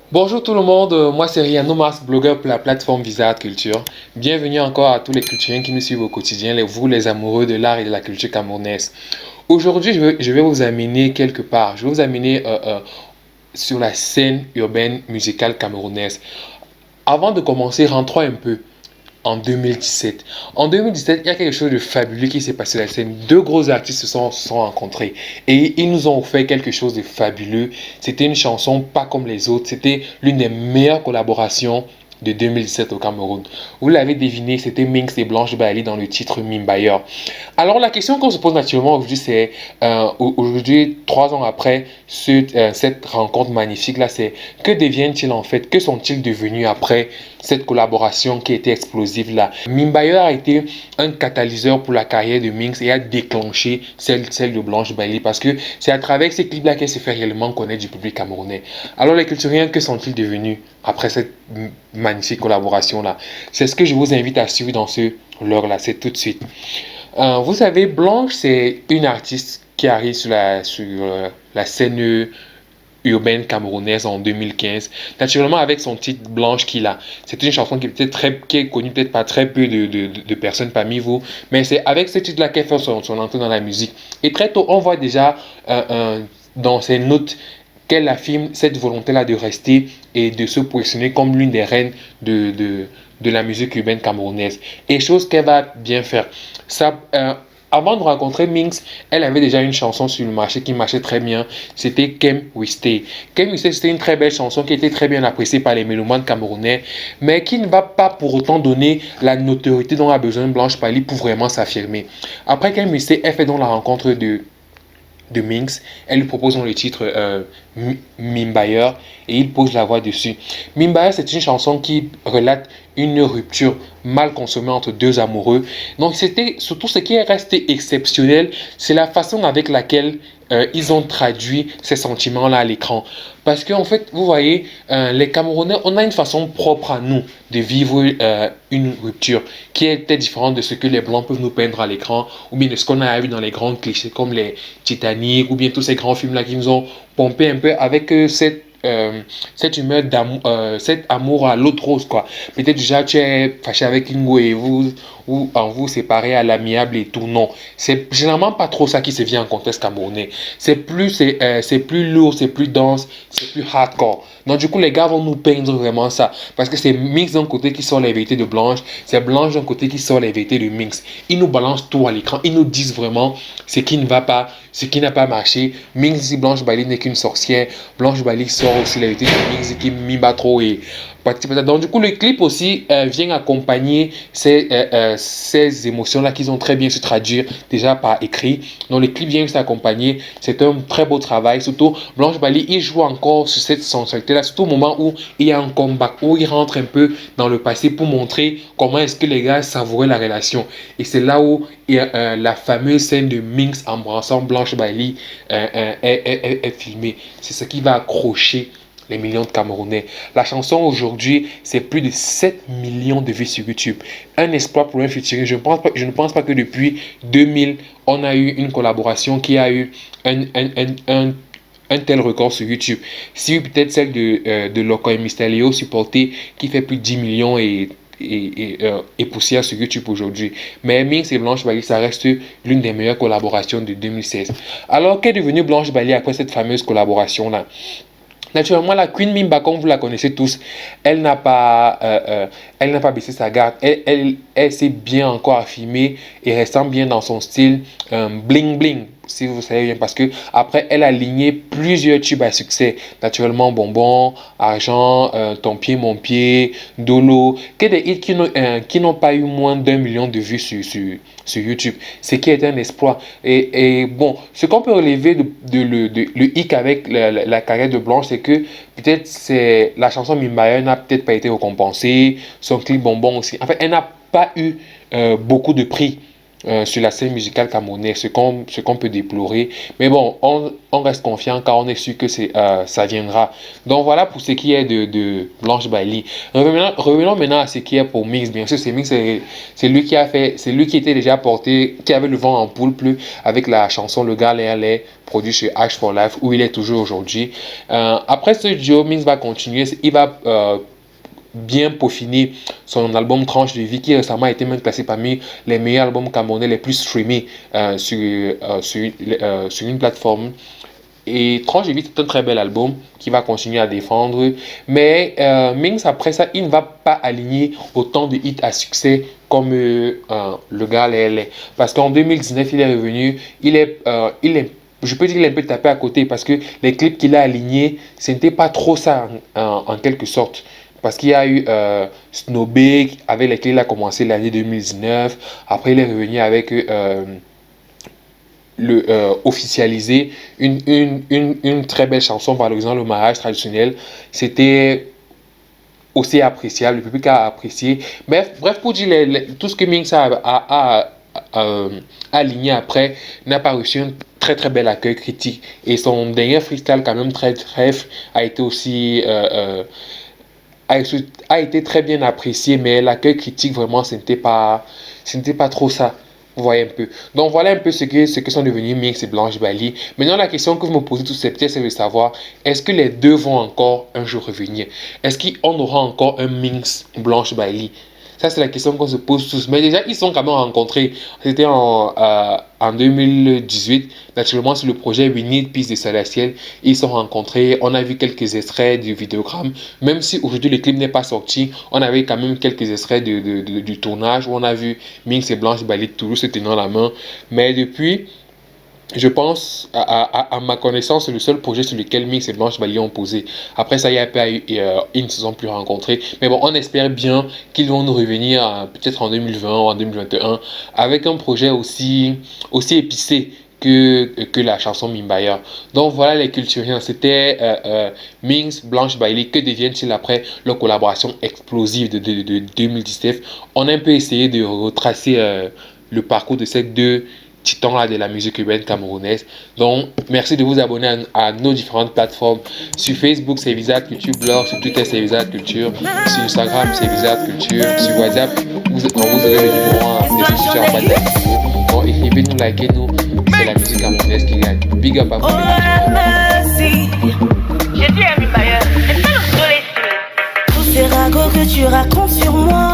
Bonjour tout le monde, moi c'est Riano Mars, blogueur pour la plateforme Visa Art Culture. Bienvenue encore à tous les culturiens qui nous suivent au quotidien, vous les amoureux de l'art et de la culture camerounaise. Aujourd'hui, je vais vous amener quelque part, je vais vous amener sur la scène urbaine musicale camerounaise. Avant de commencer, rentrons un peu en 2017. En 2017, il y a quelque chose de fabuleux qui s'est passé sur la scène. Deux gros artistes se sont rencontrés et ils nous ont fait quelque chose de fabuleux. C'était une chanson pas comme les autres. C'était l'une des meilleures collaborations de 2017 au Cameroun. Vous l'avez deviné, c'était Minx et Blanche Bali dans le titre Mimbayor. Alors la question qu'on se pose naturellement aujourd'hui, c'est aujourd'hui, 3 ans après cette rencontre magnifique-là, c'est que deviennent-ils en fait? Que sont-ils devenus après cette collaboration qui était explosive là? Mimbayor a été un catalyseur pour la carrière de Minx et a déclenché celle de Blanche Bali parce que c'est à travers ces clips-là qu'elle s'est fait réellement connaître du public camerounais. Alors les culturiens, que sont-ils devenus après cette magnifique collaboration-là? C'est ce que je vous invite à suivre dans ce log-là, c'est tout de suite. Vous savez, Blanche, c'est une artiste qui arrive sur la scène urbaine camerounaise en 2015. Naturellement, avec son titre Blanche qu'il a. C'est une chanson qui est connue peut-être pas très peu de personnes parmi vous, mais c'est avec ce titre-là qu'elle fait son entrée dans la musique. Et très tôt, on voit déjà dans ses notes qu'elle affirme cette volonté-là de rester et de se positionner comme l'une des reines de la musique urbaine camerounaise. Et chose qu'elle va bien faire. Ça, avant de rencontrer Minx, elle avait déjà une chanson sur le marché qui marchait très bien. C'était Kem We Stay. Kem We Stay, c'était une très belle chanson qui était très bien appréciée par les mélomanes camerounais, mais qui ne va pas pour autant donner la notoriété dont a besoin Blanche Pali pour vraiment s'affirmer. Après Kem We Stay, elle fait donc la rencontre de Minx. Elle lui propose le titre Mimbayer et il pose la voix dessus. Mimbayer, c'est une chanson qui relate une rupture mal consommée entre deux amoureux. Donc c'était surtout ce qui est resté exceptionnel, c'est la façon avec laquelle ils ont traduit ces sentiments-là à l'écran. Parce qu'en fait, vous voyez, les Camerounais, on a une façon propre à nous de vivre une rupture qui est peut-être différente de ce que les Blancs peuvent nous peindre à l'écran ou bien de ce qu'on a vu dans les grands clichés comme les Titanic ou bien tous ces grands films-là qui nous ont pompé un peu avec cette humeur d'amour, cet amour à l'autre rose, quoi. Peut-être déjà tu es fâché avec Ingo et vous, ou en vous séparez à l'amiable et tout. Non, c'est généralement pas trop ça qui se vient en contexte camerounais. C'est plus lourd, c'est plus dense, c'est plus hardcore. Donc du coup, les gars vont nous peindre vraiment ça. Parce que c'est Minx d'un côté qui sort les vérités de Blanche, c'est Blanche d'un côté qui sort les vérités de Minx. Ils nous balancent tout à l'écran, ils nous disent vraiment ce qui ne va pas, ce qui n'a pas marché. Minx dit Blanche Bali n'est qu'une sorcière. Blanche Bali sort aussi les vérités de Minx qui mime trop et donc du coup le clip aussi vient accompagner ces émotions-là qu'ils ont très bien su traduire déjà par écrit. Donc le clip vient s'accompagner, c'est un très beau travail. Surtout Blanche Bali, il joue encore sur cette sensualité-là, surtout au moment où il y a un comeback, où il rentre un peu dans le passé pour montrer comment est-ce que les gars savouraient la relation. Et c'est là où il y a, la fameuse scène de Minx embrassant Blanche Bali est filmée. C'est ce qui va accrocher les millions de Camerounais. La chanson aujourd'hui, c'est plus de 7 millions de vues sur YouTube. Un exploit pour un featuring. Je ne pense pas que depuis 2000, on a eu une collaboration qui a eu un tel record sur YouTube. Si peut-être celle de Loco et Mysterio supporté qui fait plus de 10 millions et poussière sur YouTube aujourd'hui. Mais Minx et Blanche Bali, ça reste l'une des meilleures collaborations de 2016. Alors, qu'est devenue Blanche Bali après cette fameuse collaboration-là? Naturellement, la Queen Mimba, comme vous la connaissez tous, elle n'a pas baissé sa garde. Elle s'est bien encore affirmée et restant bien dans son style bling bling, si vous savez bien, parce que après, elle a aligné plusieurs tubes à succès. Naturellement, Bonbon, Argent, Ton pied, mon pied, Dolo, que des hits qui n'ont pas eu moins d'1 million de vues sur YouTube. Ce qui est un exploit. Et bon, ce qu'on peut relever le hic avec la carrière de Blanche, c'est que peut-être la chanson Mimbaye n'a peut-être pas été récompensée, son clip Bonbon aussi. En fait, elle n'a pas eu beaucoup de prix sur la scène musicale camerounaise, ce qu'on peut déplorer. Mais bon, on reste confiant car on est sûr que ça viendra. Donc voilà pour ce qui est de Blanche Bailey. Revenons maintenant à ce qui est pour Mix. Bien sûr, c'est Mix, c'est lui qui a fait, c'est lui qui était déjà porté, qui avait le vent en poulpe avec la chanson Le gars l'air produit chez H for Life où il est toujours aujourd'hui. Après ce duo, Mix va continuer, il va bien peaufiner son album Tranche de vie qui récemment a été même classé parmi les meilleurs albums camerounais les plus streamés sur une plateforme. Et Tranche de vie, c'est un très bel album qui va continuer à défendre. Mais Mings, après ça, il ne va pas aligner autant de hits à succès comme le gars l'est. Parce qu'en 2019, il est revenu, je peux dire qu'il est un peu tapé à côté parce que les clips qu'il a alignés, ce n'était pas trop ça en quelque sorte. Parce qu'il y a eu Snowbake avec lequel il a commencé l'année 2019. Après, il est revenu avec officialiser une très belle chanson, par exemple, le mariage traditionnel. C'était aussi appréciable, le public a apprécié. Bref pour dire tout ce que Mings a aligné après n'a pas reçu un très très bel accueil critique. Et son dernier freestyle, quand même très bref, a été aussi. A été très bien apprécié, mais l'accueil critique, vraiment, ce n'était pas trop ça. Vous voyez un peu. Donc, voilà un peu ce que sont devenus Mix et Blanche Bailey. Maintenant, la question que vous me posez tous ces petits, c'est de savoir, est-ce que les deux vont encore un jour revenir? Est-ce qu'on aura encore un Mix Blanche Bailey? Ça, c'est la question qu'on se pose tous. Mais déjà, ils sont quand même rencontrés. C'était en 2018. Naturellement, sur le projet We Need Peace de Celestiel, ils sont rencontrés. On a vu quelques extraits du vidéogramme. Même si aujourd'hui le clip n'est pas sorti, on avait quand même quelques extraits du tournage où on a vu Mix et Blanche Bailey toujours se tenant la main. Mais depuis, je pense, à ma connaissance, c'est le seul projet sur lequel Mix et Blanche Bailey ont posé. Après ça, il y a pas eu, ils ne se sont plus rencontrés. Mais bon, on espère bien qu'ils vont nous revenir peut-être en 2020 ou en 2021 avec un projet aussi épicé que la chanson Mimbaya. Donc voilà les culturiens. C'était Mix, Blanche Bailey. Que deviennent-ils après leur collaboration explosive de 2019? On a un peu essayé de retracer le parcours de ces deux titans de la musique urbaine camerounaise. Donc, merci de vous abonner à nos différentes plateformes. Sur Facebook, c'est Visa Culture Blog. Sur Twitter, c'est Visa Culture. Sur Instagram, c'est Visa Culture. Sur WhatsApp, vous aurez le numéro des sociaux en bas de la vidéo. Donc, écrivez-nous, likez-nous. C'est la musique camerounaise qui gagne. Big up à vous. J'ai dit à mes bailleurs, est-ce que le soleil se lève? Tous ces ragots que tu racontes sur moi.